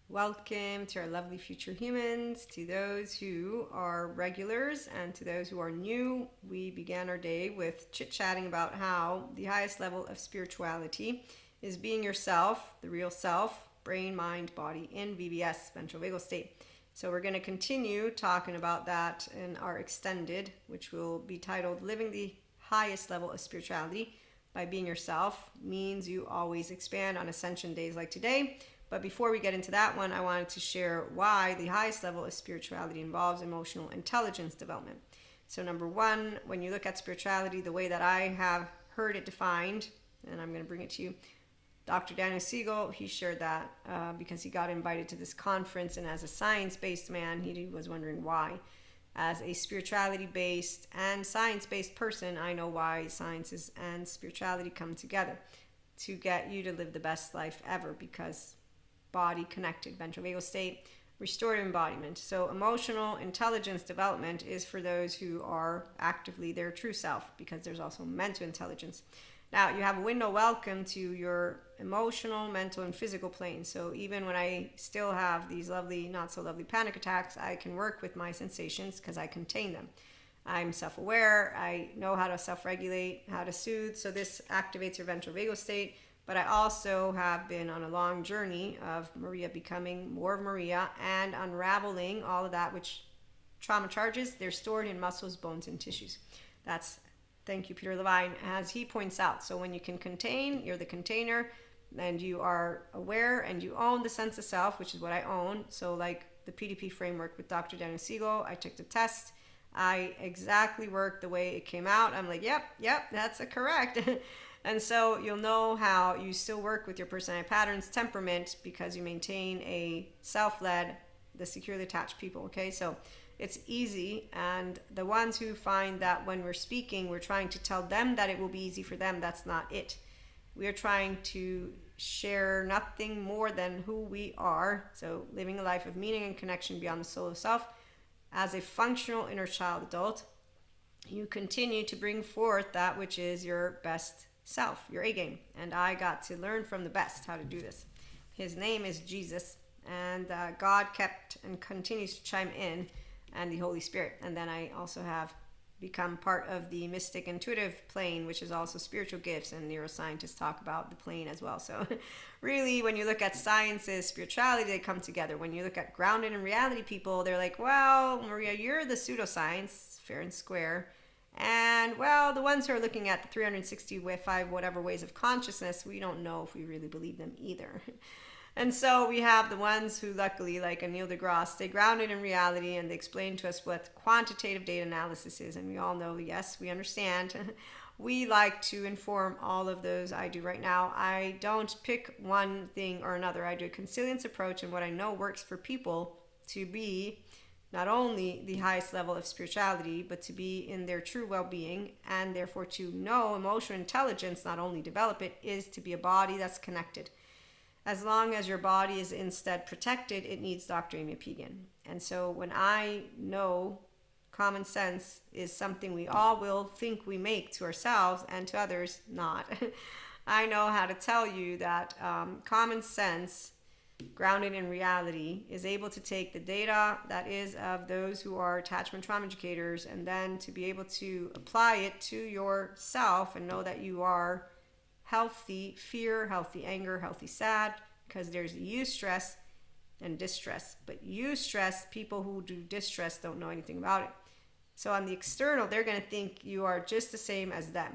Welcome to our lovely future humans, to those who are regulars and to those who are new. We began our day with chit-chatting about how the highest level of spirituality is being yourself, the real self, brain, mind, body in VBS, ventral vagal state. So we're going to continue talking about that in our extended, which will be titled Living the Highest Level of Spirituality by Being Yourself. Means you always expand on ascension days like today. But before we get into that one, I wanted to share why the highest level of spirituality involves emotional intelligence development. So number one, when you look at spirituality, the way that I have heard it defined, and I'm going to bring it to you, Dr. Daniel Siegel, he shared that because he got invited to this conference, and as a science-based man, he was wondering why. As a spirituality-based and science-based person, I know why sciences and spirituality come together to get you to live the best life ever, because body connected, ventral vagal state, restorative embodiment. So emotional intelligence development is for those who are actively their true self, because there's also mental intelligence. Now you have a window welcome to your emotional, mental, and physical plane. So even when I still have these lovely, not so lovely panic attacks, I can work with my sensations because I contain them. I'm self-aware, I know how to self-regulate, how to soothe, so this activates your ventral vagal state. But I also have been on a long journey of Maria becoming more of Maria and unraveling all of that which trauma charges. They're stored in muscles, bones, and tissues. That's, thank you, Peter Levine, as he points out. So when you can contain, you're the container, and you are aware and you own the sense of self, which is what I own. So like the PDP framework with Dr. Daniel Siegel, I took the test. I exactly worked the way it came out. I'm like, yep, that's correct. And so you'll know how you still work with your personality patterns, temperament, because you maintain a self-led, the securely attached people, okay? So it's easy, and the ones who find that when we're speaking, we're trying to tell them that it will be easy for them, that's not it. We are trying to share nothing more than who we are, so living a life of meaning and connection beyond the soul of self. As a functional inner child adult, you continue to bring forth that which is your best self, your A game. And I got to learn from the best how to do this. His name is Jesus, and God kept and continues to chime in, and the Holy Spirit. And then I also have become part of the mystic intuitive plane, which is also spiritual gifts, and neuroscientists talk about the plane as well. So really, when you look at sciences, spirituality, they come together. When you look at grounded in reality people, they're like, well, Maria, you're the pseudoscience, fair and square. And well, the ones who are looking at the 365 whatever ways of consciousness, we don't know if we really believe them either. And so we have the ones who luckily, like Neil deGrasse, stay grounded in reality, and they explain to us what quantitative data analysis is. And we all know, yes, we understand. We like to inform all of those. I do right now. I don't pick one thing or another. I do a consilience approach, and what I know works for people to be not only the highest level of spirituality, but to be in their true well-being, and therefore to know emotional intelligence, not only develop it, is to be a body that's connected. As long as your body is instead protected, it needs Dr. Amy Pegan. And so when I know common sense is something we all will think we make to ourselves and to others, not. I know how to tell you that common sense, grounded in reality, is able to take the data that is of those who are attachment trauma educators, and then to be able to apply it to yourself and know that you are healthy fear, healthy anger, healthy sad, because there's eustress and distress. But eustress, people who do distress don't know anything about it. So on the external, they're going to think you are just the same as them.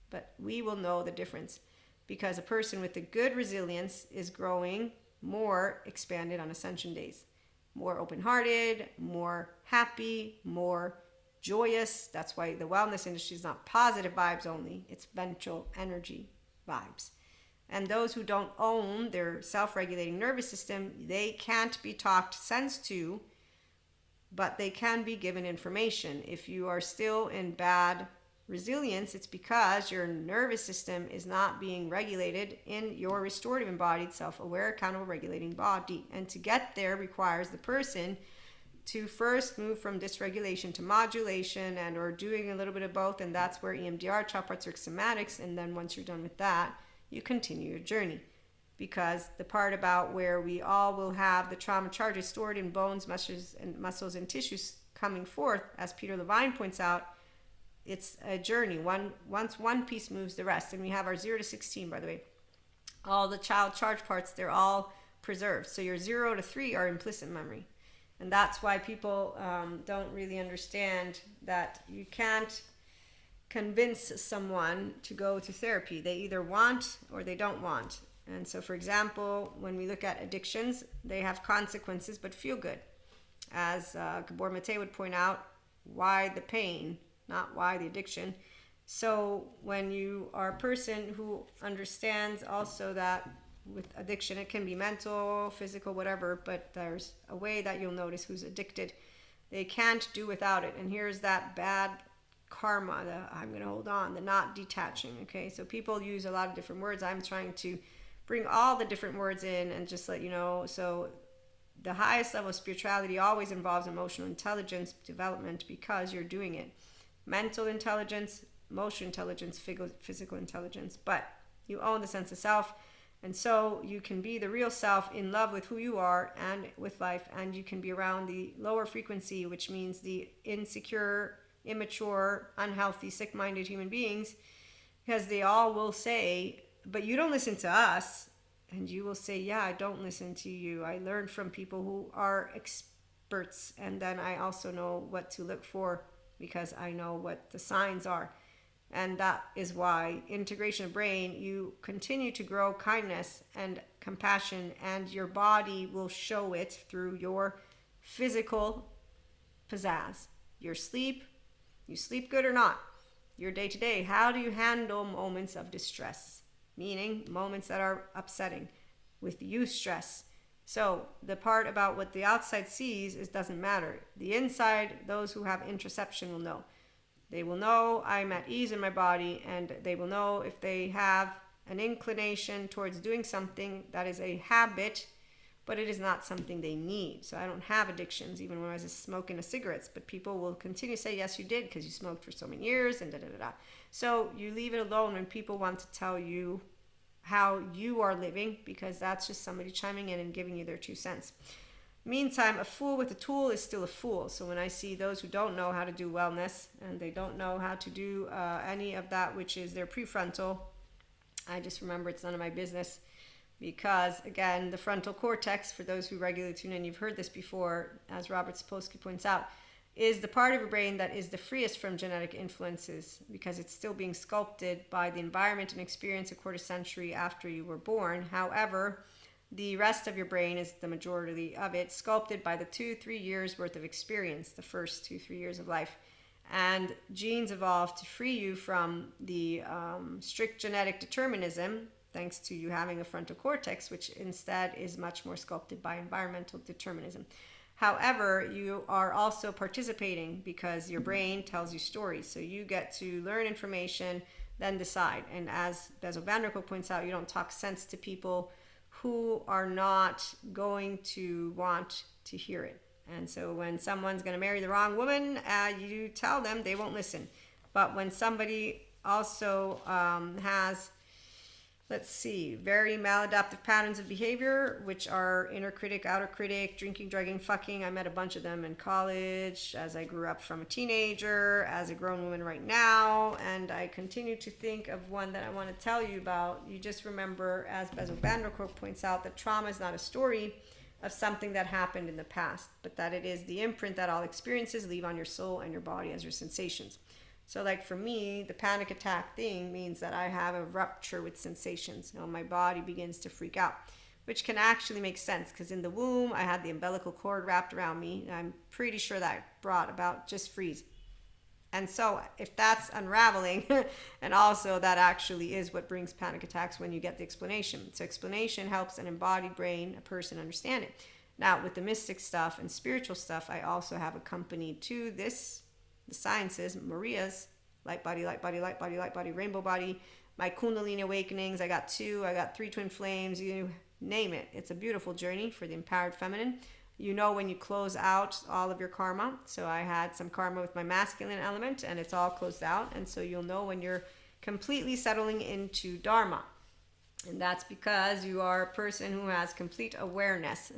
But we will know the difference, because a person with a good resilience is growing more expanded on ascension days, more open-hearted, more happy, more joyous. That's why the wellness industry is not positive vibes only, it's ventral energy vibes. And those who don't own their self-regulating nervous system, they can't be talked sense to, but they can be given information. If you are still in bad resilience, it's because your nervous system is not being regulated in your restorative embodied self-aware accountable regulating body. And to get there requires the person to first move from dysregulation to modulation, and or doing a little bit of both, and that's where EMDR, chop parts, somatics, and then once you're done with that, you continue your journey. because the part about where we all will have the trauma charges stored in bones, muscles and tissues coming forth, as Peter Levine points out, it's a journey. Once one piece moves, the rest. And we have our 0 to 16, by the way. All the child charge parts, they're all preserved. So your 0 to 3 are implicit memory. And that's why people don't really understand that you can't convince someone to go to therapy. They either want or they don't want. And so, for example, when we look at addictions, they have consequences but feel good. As Gabor Mate would point out, why the pain, not why the addiction. So when you are a person who understands also that with addiction, it can be mental, physical, whatever, but there's a way that you'll notice who's addicted. They can't do without it. And here's that bad karma, I'm going to hold on, the not detaching. Okay, so people use a lot of different words. I'm trying to bring all the different words in and just let you know. So the highest level of spirituality always involves emotional intelligence development because you're doing it. Mental intelligence, emotional intelligence, physical intelligence, but you own the sense of self. And so you can be the real self in love with who you are and with life, and you can be around the lower frequency, which means the insecure, immature, unhealthy, sick-minded human beings, because they all will say, but you don't listen to us. And you will say, yeah, I don't listen to you. I learn from people who are experts, and then I also know what to look for because I know what the signs are. And that is why integration of brain, you continue to grow kindness and compassion, and your body will show it through your physical pizzazz. Your sleep, you sleep good or not, your day-to-day, how do you handle moments of distress? Meaning moments that are upsetting with eustress. So the part about what the outside sees is doesn't matter. The inside, those who have interoception will know. They will know I'm at ease in my body, and they will know if they have an inclination towards doing something that is a habit, but it is not something they need. So I don't have addictions, even when I was smoking cigarettes, but people will continue to say, yes, you did, because you smoked for so many years, and da-da-da-da. So you leave it alone when people want to tell you how you are living, because that's just somebody chiming in and giving you their 2 cents. Meantime, a fool with a tool is still a fool. So when I see those who don't know how to do wellness, and they don't know how to do any of that, which is their prefrontal, I just remember it's none of my business. Because, again, the frontal cortex, for those who regularly tune in, you've heard this before, as Robert Sapolsky points out, is the part of your brain that is the freest from genetic influences, because it's still being sculpted by the environment and experience a quarter century after you were born. However, the rest of your brain is the majority of it sculpted by the 2-3 years worth of experience, the first 2-3 years of life. And genes evolved to free you from the strict genetic determinism, thanks to you having a frontal cortex, which instead is much more sculpted by environmental determinism. However, you are also participating because your brain tells you stories. So you get to learn information, then decide. And as Bezo van der Kolk points out, you don't talk sense to people who are not going to want to hear it. And so when someone's going to marry the wrong woman, you tell them, they won't listen. But when somebody also has, very maladaptive patterns of behavior, which are inner critic, outer critic, drinking, drugging, fucking. I met a bunch of them in college, as I grew up from a teenager, as a grown woman right now, and I continue to think of one that I want to tell you about. You just remember, as Bezo van der Kolk points out, that trauma is not a story of something that happened in the past, but that it is the imprint that all experiences leave on your soul and your body as your sensations. So like for me, the panic attack thing means that I have a rupture with sensations. My body begins to freak out, which can actually make sense because in the womb, I had the umbilical cord wrapped around me. And I'm pretty sure that brought about just freeze. And so if that's unraveling, and also that actually is what brings panic attacks when you get the explanation. So explanation helps an embodied brain, a person understand it. Now with the mystic stuff and spiritual stuff, I also have accompanied to this, the sciences, Maria's light body, light body, light body, light body, rainbow body, my Kundalini awakenings. I got 2, I got 3 twin flames, you name it. It's a beautiful journey for the empowered feminine. You know when you close out all of your karma. So I had some karma with my masculine element and it's all closed out. And so you'll know when you're completely settling into Dharma. And that's because you are a person who has complete awareness.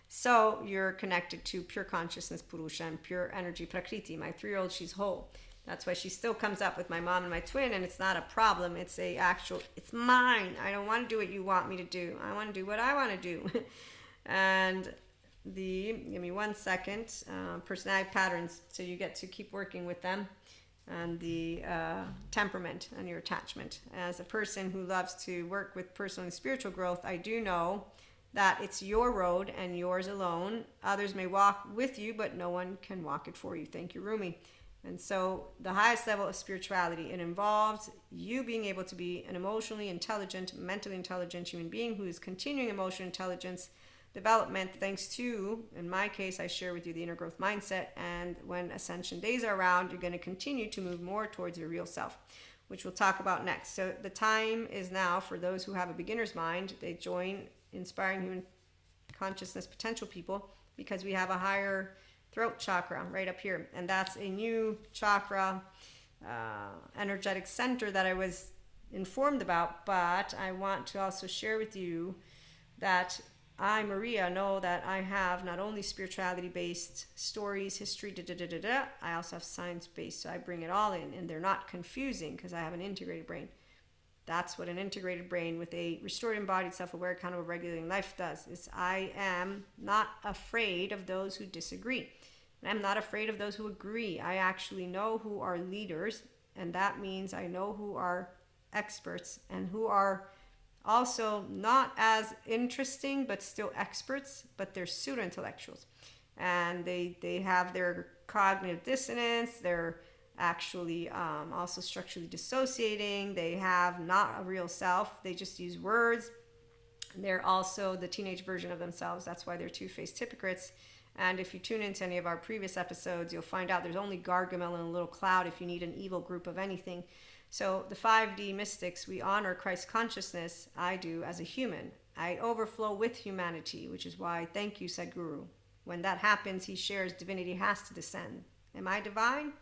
So you're connected to pure consciousness, Purusha, and pure energy, Prakriti. My 3-year-old, she's whole. That's why she still comes up with my mom and my twin, and it's not a problem. It's it's mine. I don't want to do what you want me to do. I want to do what I want to do. And give me 1 second, personality patterns. So you get to keep working with them, and the temperament and your attachment. As a person who loves to work with personal and spiritual growth, I do know that it's your road and yours alone. Others may walk with you, but no one can walk it for you. Thank you, Rumi. And so the highest level of spirituality, it involves you being able to be an emotionally intelligent, mentally intelligent human being who is continuing emotional intelligence development thanks to, in my case, I share with you the inner growth mindset. And when ascension days are around, you're going to continue to move more towards your real self, which we'll talk about next. So the time is now for those who have a beginner's mind. They join Inspiring Human Consciousness Potential people, because we have a higher throat chakra right up here, and that's a new chakra, energetic center that I was informed about. But I want to also share with you that I, Maria, know that I have not only spirituality based stories, history, I also have science based. So I bring it all in, and they're not confusing because I have an integrated brain. That's what an integrated brain with a restored, embodied, self-aware, accountable, regulating life does. Is I am not afraid of those who disagree. And I'm not afraid of those who agree. I actually know who are leaders, and that means I know who are experts and who are also not as interesting, but still experts, but they're pseudo-intellectuals. And they have their cognitive dissonance, they're actually also structurally dissociating. They have not a real self. They just use words. They're also the teenage version of themselves. That's why they're two-faced hypocrites. And if you tune into any of our previous episodes, you'll find out there's only Gargamel and a little cloud if you need an evil group of anything. So the 5D mystics, we honor Christ consciousness. I do as a human. I overflow with humanity, which is why, thank you, Sadhguru. When that happens, he shares divinity has to descend. Am I divine?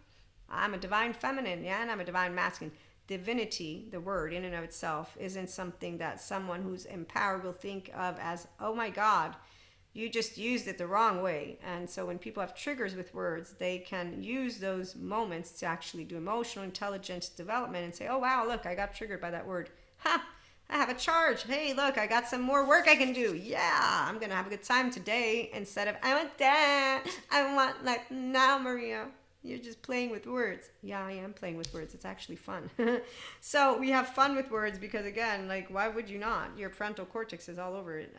I'm a divine feminine, yeah, and I'm a divine masculine. Divinity, the word in and of itself, isn't something that someone who's empowered will think of as, oh my God, you just used it the wrong way. And so when people have triggers with words, they can use those moments to actually do emotional intelligence development and say, oh wow, look, I got triggered by that word. Ha! I have a charge. Hey, look, I got some more work I can do. Yeah, I'm going to have a good time today, instead of, I want that. I want like now, Maria. You're just playing with words. Yeah, I am playing with words. It's actually fun. So we have fun with words because, again, like, why would you not? Your frontal cortex is all over it.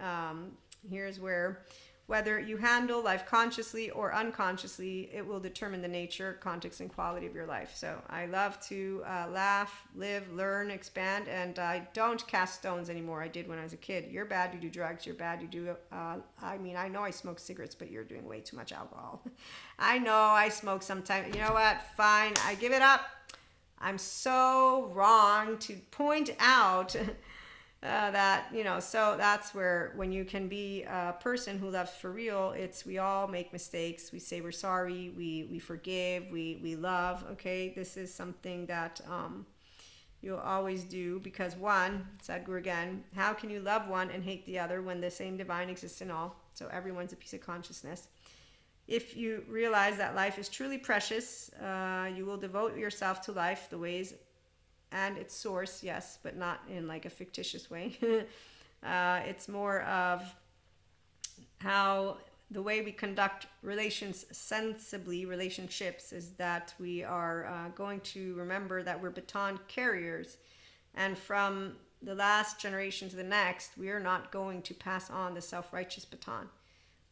Here's where, whether you handle life consciously or unconsciously, it will determine the nature, context, and quality of your life. So I love to laugh, live, learn, expand, and I don't cast stones anymore. I did when I was a kid. You're bad, you do drugs. You're bad, you do, I know I smoke cigarettes, but you're doing way too much alcohol. I know I smoke sometimes. You know what? Fine. I give it up. I'm so wrong to point out that, so that's where, when you can be a person who loves for real, we all make mistakes. We say we're sorry. We forgive. We love. Okay. This is something that you'll always do, because one, Sadhguru again, how can you love one and hate the other when the same divine exists in all? So everyone's a piece of consciousness. If you realize that life is truly precious, you will devote yourself to life, the ways and its source, yes, but not in like a fictitious way. It's more of how the way we conduct relationships, is that we are going to remember that we're baton carriers. And from the last generation to the next, we are not going to pass on the self-righteous baton.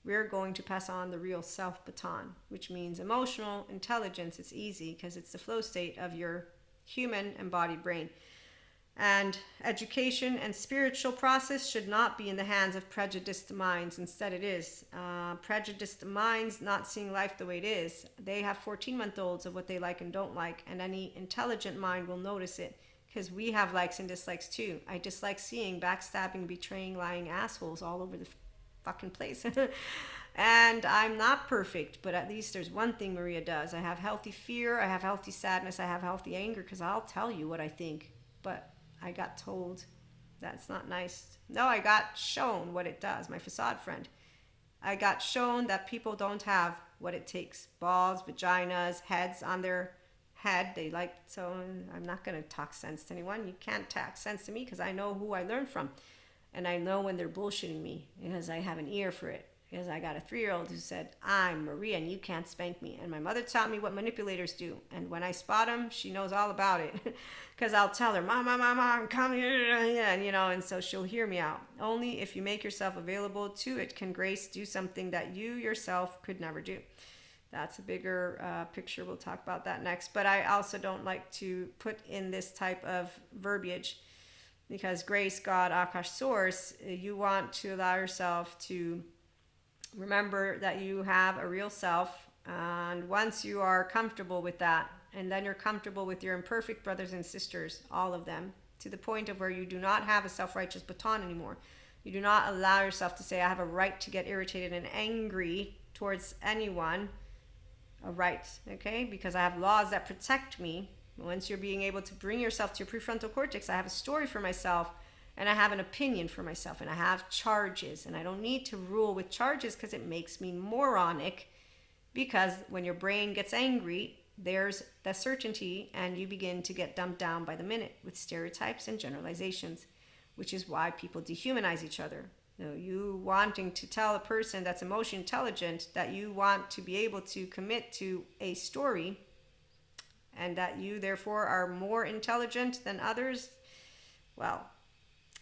We're going to pass on the real self baton, which means emotional intelligence. It's easy because it's the flow state of your human embodied brain. And education and spiritual process should not be in the hands of prejudiced minds. Instead, it is. Prejudiced minds not seeing life the way it is. They have 14-month-olds of what they like and don't like, and any intelligent mind will notice it, because we have likes and dislikes too. I dislike seeing backstabbing, betraying, lying assholes all over the fucking place. And I'm not perfect, but at least there's one thing Maria does. I have healthy fear, I have healthy sadness, I have healthy anger, because I'll tell you what I think, but I got told That's not nice. No, I got shown what it does. My facade friend. I got shown that people don't have what it takes. Balls, vaginas, heads on their head. They like, so I'm not going to talk sense to anyone. You can't talk sense to me because I know who I learned from. And I know when they're bullshitting me because I have an ear for it. Because I got a 3-year-old who said, I'm Maria and you can't spank me. And my mother taught me what manipulators do. And when I spot them, she knows all about it. Because I'll tell her, Mom, come here. And, and so she'll hear me out. Only if you make yourself available to it can grace do something that you yourself could never do. That's a bigger picture. We'll talk about that next. But I also don't like to put in this type of verbiage. Because grace, God, Akash, source, you want to allow yourself to remember that you have a real self, and once you are comfortable with that, and then you're comfortable with your imperfect brothers and sisters, all of them, to the point of where you do not have a self-righteous baton anymore. You do not allow yourself to say, I have a right to get irritated and angry towards anyone. A right, okay? Because I have laws that protect me. Once you're being able to bring yourself to your prefrontal cortex, I have a story for myself, and I have an opinion for myself, and I have charges, and I don't need to rule with charges because it makes me moronic. Because when your brain gets angry, there's the certainty, and you begin to get dumped down by the minute with stereotypes and generalizations, which is why people dehumanize each other. You wanting to tell a person that's emotionally intelligent that you want to be able to commit to a story, and that you therefore are more intelligent than others, well,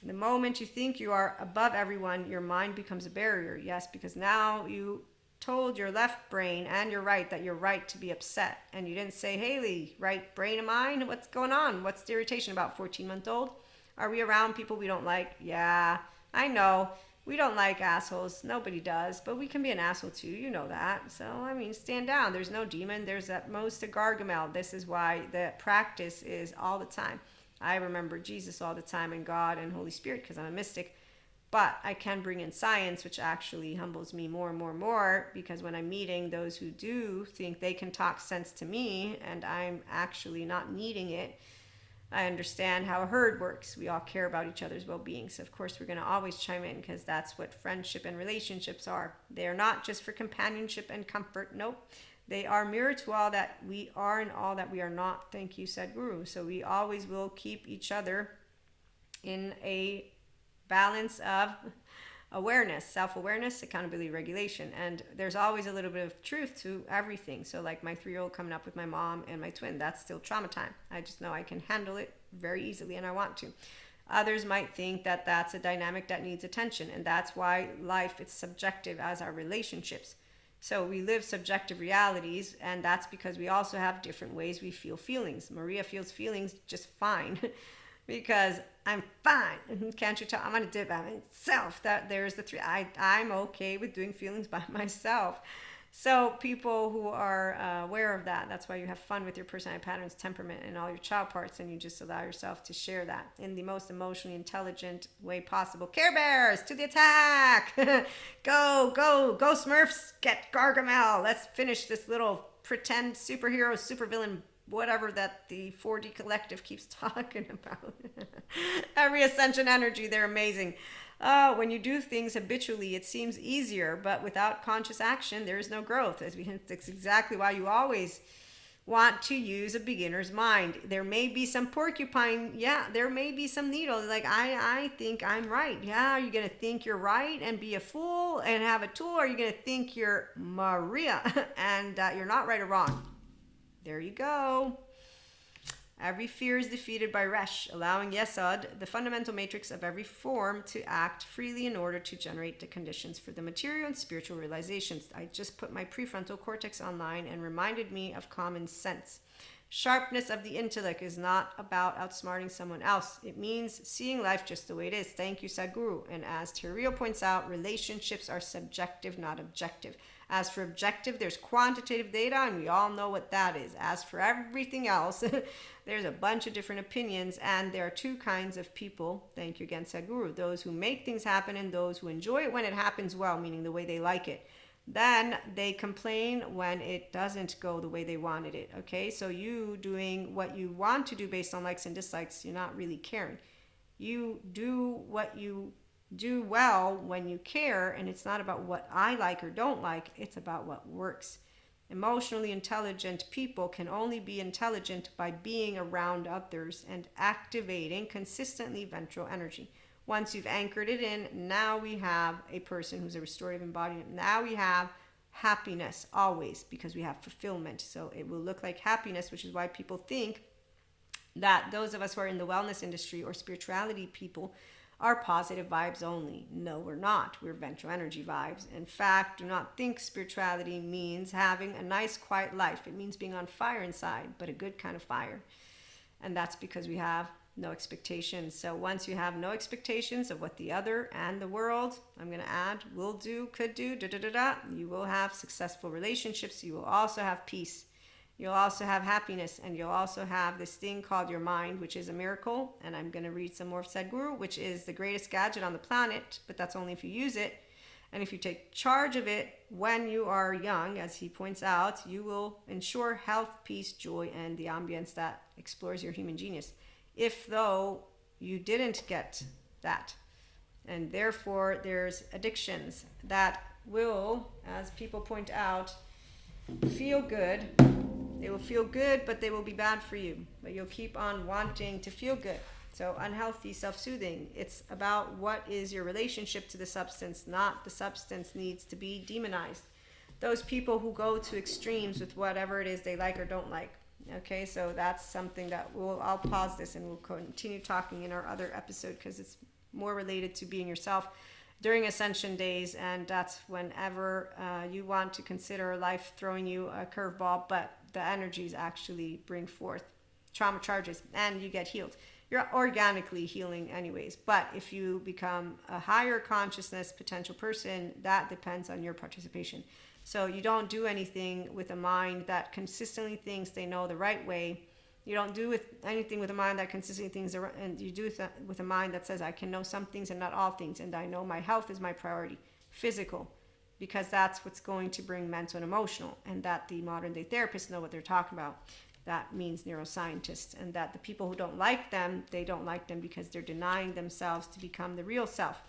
the moment you think you are above everyone, your mind becomes a barrier. Yes, because now you told your left brain and your right that you're right to be upset. And you didn't say, Haley, right brain of mine, what's going on? What's the irritation about 14-month-old? Are we around people we don't like? Yeah, I know. We don't like assholes. Nobody does. But we can be an asshole too. You know that. So, stand down. There's no demon. There's at most a gargamel. This is why the practice is all the time. I remember Jesus all the time and God and Holy Spirit because I'm a mystic. But I can bring in science, which actually humbles me more and more and more, because when I'm meeting those who do think they can talk sense to me and I'm actually not needing it, I understand how a herd works. We all care about each other's well-being. So, of course, we're going to always chime in because that's what friendship and relationships are. They're not just for companionship and comfort. Nope. They are mirror to all that we are and all that we are not. Thank you, Sadhguru. So we always will keep each other in a balance of awareness, self-awareness, accountability, regulation. And there's always a little bit of truth to everything. So like my 3-year-old coming up with my mom and my twin, that's still trauma time. I just know I can handle it very easily and I want to. Others might think that that's a dynamic that needs attention. And that's why life is subjective as our relationships. So we live subjective realities, and that's because we also have different ways we feel feelings. Maria feels feelings just fine because I'm fine. Can't you tell? I'm going to do it by myself. That there's the three. I'm okay with doing feelings by myself. So people who are aware of that, that's why you have fun with your personality patterns, temperament, and all your child parts, and you just allow yourself to share that in the most emotionally intelligent way possible. Care Bears, to the attack! Go Smurfs, get Gargamel. Let's finish this little pretend superhero, supervillain, whatever that the 4D collective keeps talking about. Every ascension energy, they're amazing. When you do things habitually, it seems easier, but without conscious action, there is no growth. As we hint, that's exactly why you always want to use a beginner's mind. There may be some porcupine, yeah, there may be some needles, like I think I'm right. Yeah, are you going to think you're right and be a fool and have a tool, or are you going to think you're Maria and you're not right or wrong? There you go. Every fear is defeated by Resh, allowing Yesod, the fundamental matrix of every form, to act freely in order to generate the conditions for the material and spiritual realizations. I just put my prefrontal cortex online and reminded me of common sense. Sharpness of the intellect is not about outsmarting someone else. It means seeing life just the way it is. Thank you, Sadhguru. And as Terrio points out, relationships are subjective, not objective. As for objective, there's quantitative data, and we all know what that is. As for everything else, there's a bunch of different opinions, and there are two kinds of people. Thank you again, Sadhguru. Those who make things happen and those who enjoy it when it happens well, meaning the way they like it. Then they complain when it doesn't go the way they wanted it, okay? So you doing what you want to do based on likes and dislikes, you're not really caring. You do what you do well when you care, and it's not about what I like or don't like, it's about what works. Emotionally intelligent people can only be intelligent by being around others and activating consistently ventral energy. Once you've anchored it in, now we have a person who's a restorative embodiment. Now we have happiness always, because we have fulfillment. So it will look like happiness, which is why people think that those of us who are in the wellness industry or spirituality people are positive vibes only. No, we're not. We're ventral energy vibes. In fact, do not think spirituality means having a nice, quiet life. It means being on fire inside, but a good kind of fire. And that's because we have no expectations. So once you have no expectations of what the other and the world, I'm going to add, will do, could do, you will have successful relationships. You will also have peace. You'll also have happiness, and you'll also have this thing called your mind, which is a miracle. And I'm going to read some more of Sadhguru, which is the greatest gadget on the planet, but that's only if you use it. And if you take charge of it when you are young, as he points out, you will ensure health, peace, joy, and the ambience that explores your human genius. If, though, you didn't get that, and therefore there's addictions that will, as people point out, feel good. They will feel good, but they will be bad for you. But you'll keep on wanting to feel good. So unhealthy self-soothing. It's about what is your relationship to the substance, not the substance needs to be demonized. Those people who go to extremes with whatever it is they like or don't like. Okay, so that's something that I'll pause this and we'll continue talking in our other episode, because it's more related to being yourself during ascension days, and that's whenever you want to consider life throwing you a curveball, but the energies actually bring forth trauma charges and you get healed. You're organically healing anyways, but if you become a higher consciousness potential person, that depends on your participation. So you don't do anything with a mind that consistently thinks they know the right way. You don't do anything with a mind that consistently thinks, and you do with a mind that says, I can know some things and not all things, and I know my health is my priority, physical, because that's what's going to bring mental and emotional, and that the modern day therapists know what they're talking about. That means neuroscientists, and that the people who don't like them, they don't like them because they're denying themselves to become the real self.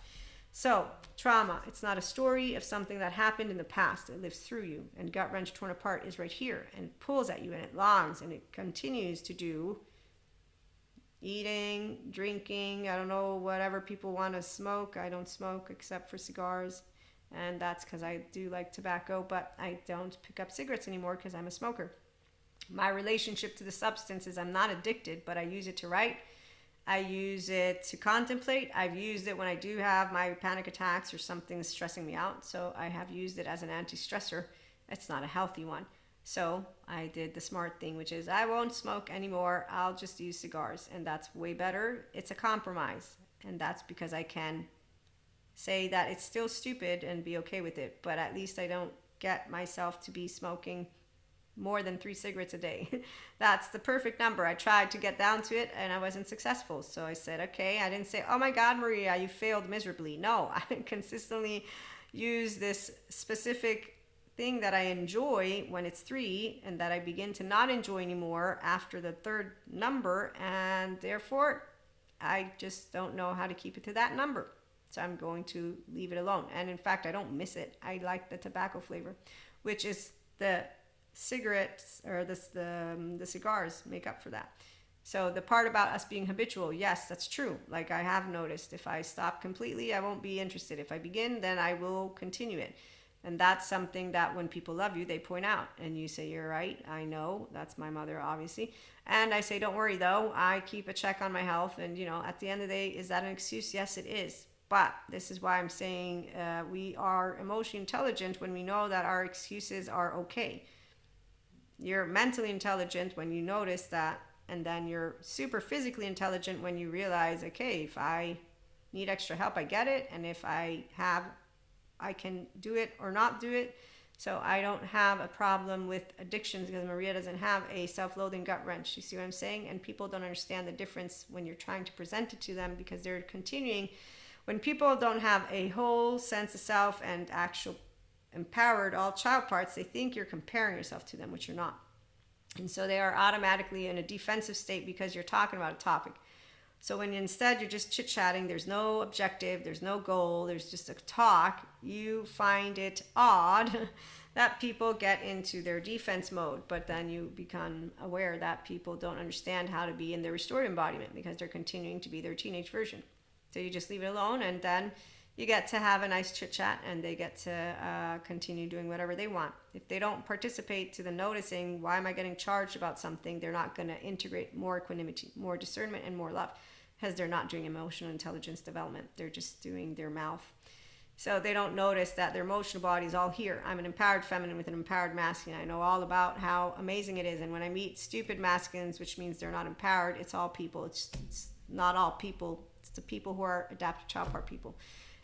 So trauma, it's not a story of something that happened in the past. It lives through you, and gut wrench torn apart is right here and pulls at you, and it longs, and it continues to do eating, drinking, I don't know, whatever people want to smoke. I don't smoke except for cigars, and that's because I do like tobacco, but I don't pick up cigarettes anymore because I'm a smoker. My relationship to the substance is I'm not addicted, but I use it to write. I use it to contemplate. I've used it when I do have my panic attacks or something is stressing me out. So I have used it as an anti-stressor. It's not a healthy one. So I did the smart thing, which is I won't smoke anymore. I'll just use cigars. And that's way better. It's a compromise. And that's because I can say that it's still stupid and be okay with it. But at least I don't get myself to be smoking more than 3 cigarettes a day. That's the perfect number. I tried to get down to it and I wasn't successful. So I said, okay, I didn't say, oh my God, Maria, you failed miserably. No, I consistently use this specific thing that I enjoy when it's 3 and that I begin to not enjoy anymore after the 3rd number. And therefore, I just don't know how to keep it to that number. So I'm going to leave it alone. And in fact, I don't miss it. I like the tobacco flavor, which is the cigarettes or the cigars make up for that. So the part about us being habitual, yes, that's true. Like I have noticed, if I stop completely, I won't be interested. If I begin, then I will continue it. And that's something that when people love you, they point out and you say, you're right. I know. That's my mother, obviously. And I say, don't worry though. I keep a check on my health. And at the end of the day, is that an excuse? Yes, it is. But this is why I'm saying we are emotionally intelligent when we know that our excuses are okay. You're mentally intelligent when you notice that, and then you're super physically intelligent when you realize, okay, if I need extra help, I get it, and if I can do it or not do it. So I don't have a problem with addictions because Maria doesn't have a self-loathing gut wrench. You see what I'm saying? And people don't understand the difference when you're trying to present it to them because they're continuing. When people don't have a whole sense of self and actual empowered all child parts, they think you're comparing yourself to them, which you're not. And so they are automatically in a defensive state because you're talking about a topic. So when instead you're just chit-chatting, there's no objective, there's no goal, there's just a talk, you find it odd that people get into their defense mode. But then you become aware that people don't understand how to be in their restored embodiment because they're continuing to be their teenage version. So you just leave it alone, and then you get to have a nice chit chat, and they get to continue doing whatever they want. If they don't participate to the noticing, why am I getting charged about something, they're not going to integrate more equanimity, more discernment, and more love, because they're not doing emotional intelligence development. They're just doing their mouth. So they don't notice that their emotional body is all here. I'm an empowered feminine with an empowered masculine. I know all about how amazing it is. And when I meet stupid masculines, which means they're not empowered, it's all people. It's not all people. It's the people who are adaptive child part people.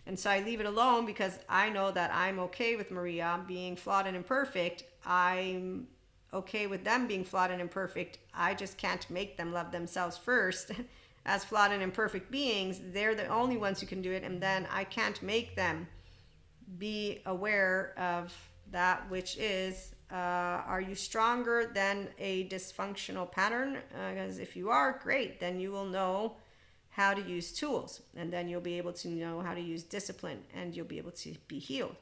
And so I leave it alone because I know that I'm okay with Maria being flawed and imperfect. I'm okay with them being flawed and imperfect. I just can't make them love themselves first. As flawed and imperfect beings, they're the only ones who can do it. And then I can't make them be aware of that, which is, are you stronger than a dysfunctional pattern? Because if you are, great, then you will know how to use tools, and then you'll be able to know how to use discipline, and you'll be able to be healed.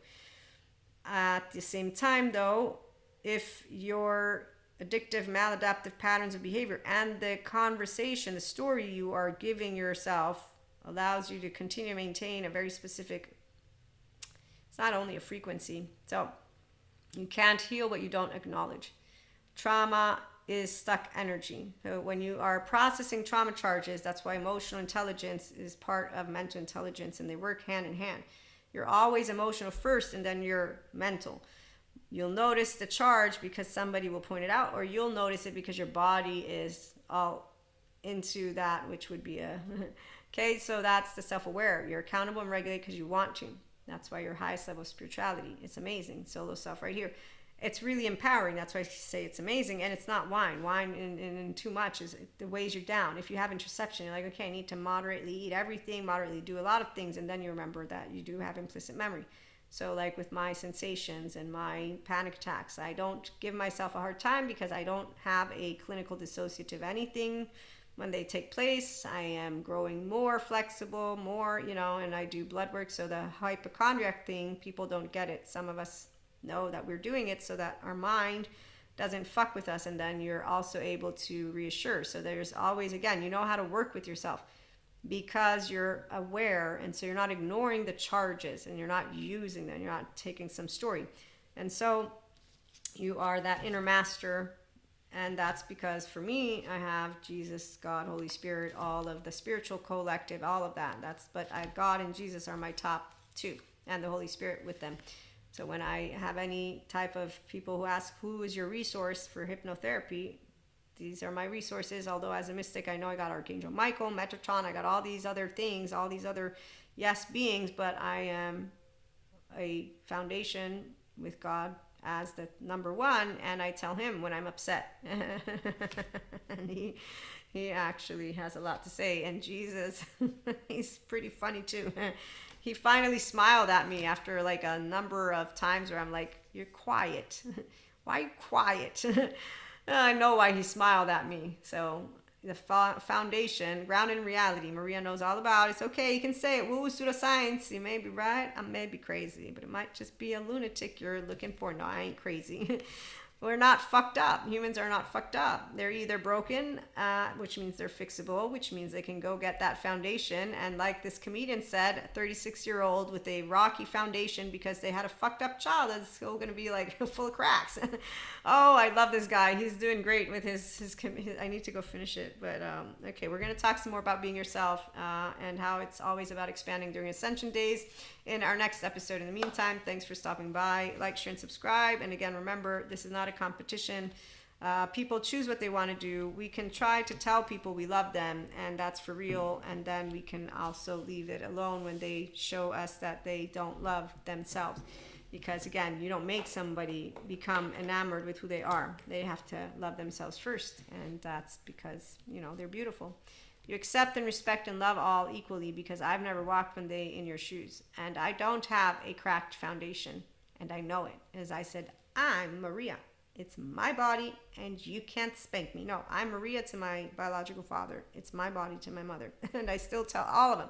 At the same time, though, if your addictive, maladaptive patterns of behavior and the conversation, the story you are giving yourself allows you to continue to maintain a very specific, it's not only a frequency. So you can't heal what you don't acknowledge. Trauma is stuck energy. So when you are processing trauma charges, that's why emotional intelligence is part of mental intelligence, and they work hand in hand. You're always emotional first, and then you're mental. You'll notice the charge because somebody will point it out, or you'll notice it because your body is all into that, which would be a okay. So that's the self-aware. You're accountable and regulate because you want to. That's why your highest level of spirituality. It's amazing. Solo self right here. It's really empowering. That's why I say it's amazing. And it's not wine. Wine in too much is it weighs you down. If you have introspection, you're like, okay, I need to moderately eat everything, moderately do a lot of things, and then you remember that you do have implicit memory. So like with my sensations and my panic attacks, I don't give myself a hard time because I don't have a clinical dissociative anything when they take place. I am growing more flexible, more, and I do blood work. So the hypochondriac thing, people don't get it. Some of us know that we're doing it so that our mind doesn't fuck with us, and then you're also able to reassure. So there's always, again, you know how to work with yourself because you're aware, and so you're not ignoring the charges and you're not using them, you're not taking some story, and so you are that inner master. And that's because for me, I have Jesus, God, Holy Spirit, all of the spiritual collective, all of that. But God and Jesus are my top two, and the Holy Spirit with them. So when I have any type of people who ask, who is your resource for hypnotherapy? These are my resources. Although as a mystic, I know I got Archangel Michael, Metatron, I got all these other things, all these other yes beings, but I am a foundation with God as the number one, and I tell him when I'm upset. And he actually has a lot to say. And Jesus, he's pretty funny too. He finally smiled at me after like a number of times where I'm like, you're quiet. Why are you quiet? I know why he smiled at me. So the foundation, grounded in reality, Maria knows all about. It's okay, you can say it. Woo, pseudoscience. You may be right, I may be crazy, but it might just be a lunatic you're looking for. No, I ain't crazy. We're not fucked up. Humans are not fucked up. They're either broken, which means they're fixable, which means they can go get that foundation. And like this comedian said, a 36-year-old with a rocky foundation because they had a fucked up child that's still going to be like full of cracks. Oh, I love this guy. He's doing great with his I need to go finish it. But okay, we're going to talk some more about being yourself and how it's always about expanding during ascension days in our next episode. In the meantime, thanks for stopping by. Like, share, and subscribe. And again, remember, this is not a competition. People choose what they want to do. We can try to tell people we love them, and that's for real. And then we can also leave it alone when they show us that they don't love themselves. Because again, you don't make somebody become enamored with who they are. They have to love themselves first. And that's because, they're beautiful. You accept and respect and love all equally, because I've never walked one day in your shoes. And I don't have a cracked foundation. And I know it. As I said, I'm Maria. It's my body, and you can't spank me. No, I'm Maria to my biological father. It's my body to my mother. And I still tell all of them,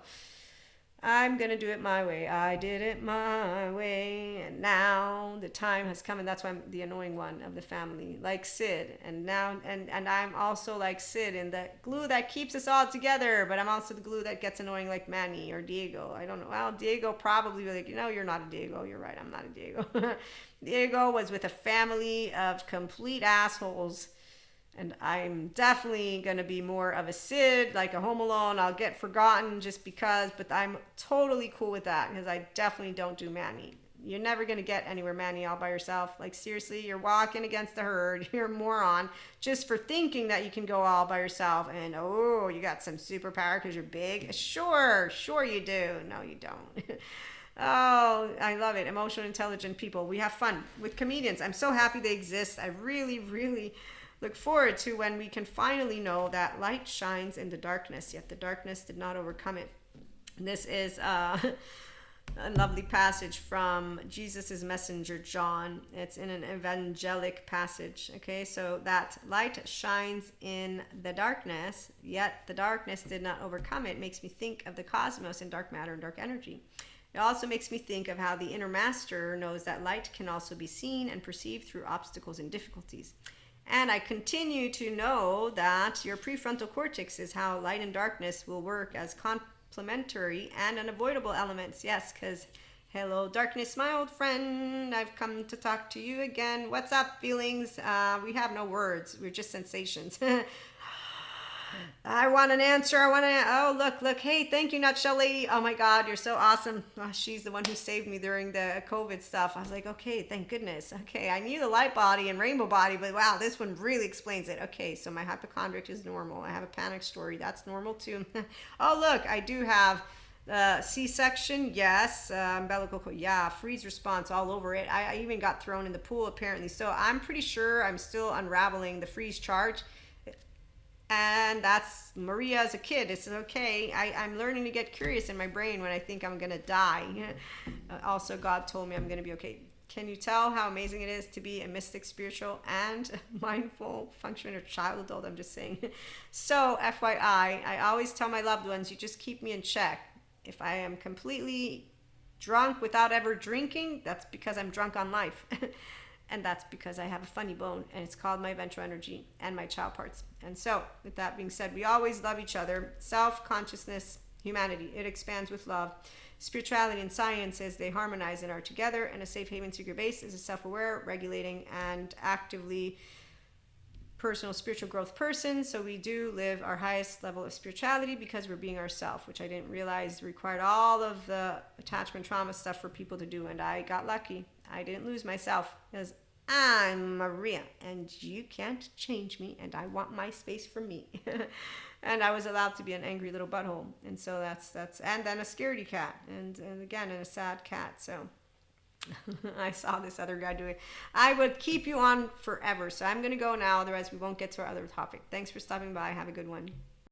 I'm going to do it my way. I did it my way. And now the time has come. And that's why I'm the annoying one of the family, like Sid. And now, and I'm also like Sid in the glue that keeps us all together. But I'm also the glue that gets annoying, like Manny or Diego. I don't know. Well, Diego probably like, you're not a Diego. You're right. I'm not a Diego. Diego was with a family of complete assholes. And I'm definitely going to be more of a Sid, like a Home Alone. I'll get forgotten just because, but I'm totally cool with that because I definitely don't do Manny. You're never going to get anywhere, Manny, all by yourself. Like, seriously, you're walking against the herd. You're a moron just for thinking that you can go all by yourself. And, oh, you got some superpower because you're big. Sure you do. No, you don't. Oh, I love it. Emotional, intelligent people. We have fun with comedians. I'm so happy they exist. I really, really look forward to when we can finally know that light shines in the darkness, yet the darkness did not overcome it. This is a lovely passage from Jesus' messenger, John. It's in an evangelic passage. Okay, so that light shines in the darkness, yet the darkness did not overcome it. Makes me think of the cosmos and dark matter and dark energy. It also makes me think of how the inner master knows that light can also be seen and perceived through obstacles and difficulties. And I continue to know that your prefrontal cortex is how light and darkness will work as complementary and unavoidable elements. Yes, because hello, darkness, my old friend. I've come to talk to you again. What's up, feelings? We have no words. We're just sensations. I want an answer. Oh, look. Hey, thank you, Nutshell Lady. Oh my God, you're so awesome. Oh, she's the one who saved me during the COVID stuff. I was like, okay, thank goodness. Okay, I knew the light body and rainbow body, but wow, this one really explains it. Okay, so my hypochondriac is normal. I have a panic story. That's normal too. Oh, look, I do have C-section, yes. Umbilical cord, yeah. Freeze response all over it. I even got thrown in the pool apparently. So I'm pretty sure I'm still unraveling the freeze charge. And that's Maria as a kid. It's okay. I'm learning to get curious in my brain when I think I'm going to die. Also, God told me I'm going to be okay. Can you tell how amazing it is to be a mystic, spiritual, and mindful, functioning, or child adult? I'm just saying. So, FYI, I always tell my loved ones, you just keep me in check. If I am completely drunk without ever drinking, that's because I'm drunk on life. And that's because I have a funny bone, and it's called my ventral energy and my child parts. And so, with that being said, we always love each other. Self-consciousness, humanity, it expands with love. Spirituality and science, as they harmonize and are together, and a safe haven secret base is a self-aware, regulating, and actively personal spiritual growth person. So we do live our highest level of spirituality because we're being ourselves, which I didn't realize required all of the attachment trauma stuff for people to do. And I got lucky. I didn't lose myself because I'm Maria and you can't change me and I want my space for me. And I was allowed to be an angry little butthole. And so that's and then a scaredy cat and again and a sad cat. So I saw this other guy do it. I would keep you on forever. So I'm going to go now. Otherwise we won't get to our other topic. Thanks for stopping by. Have a good one.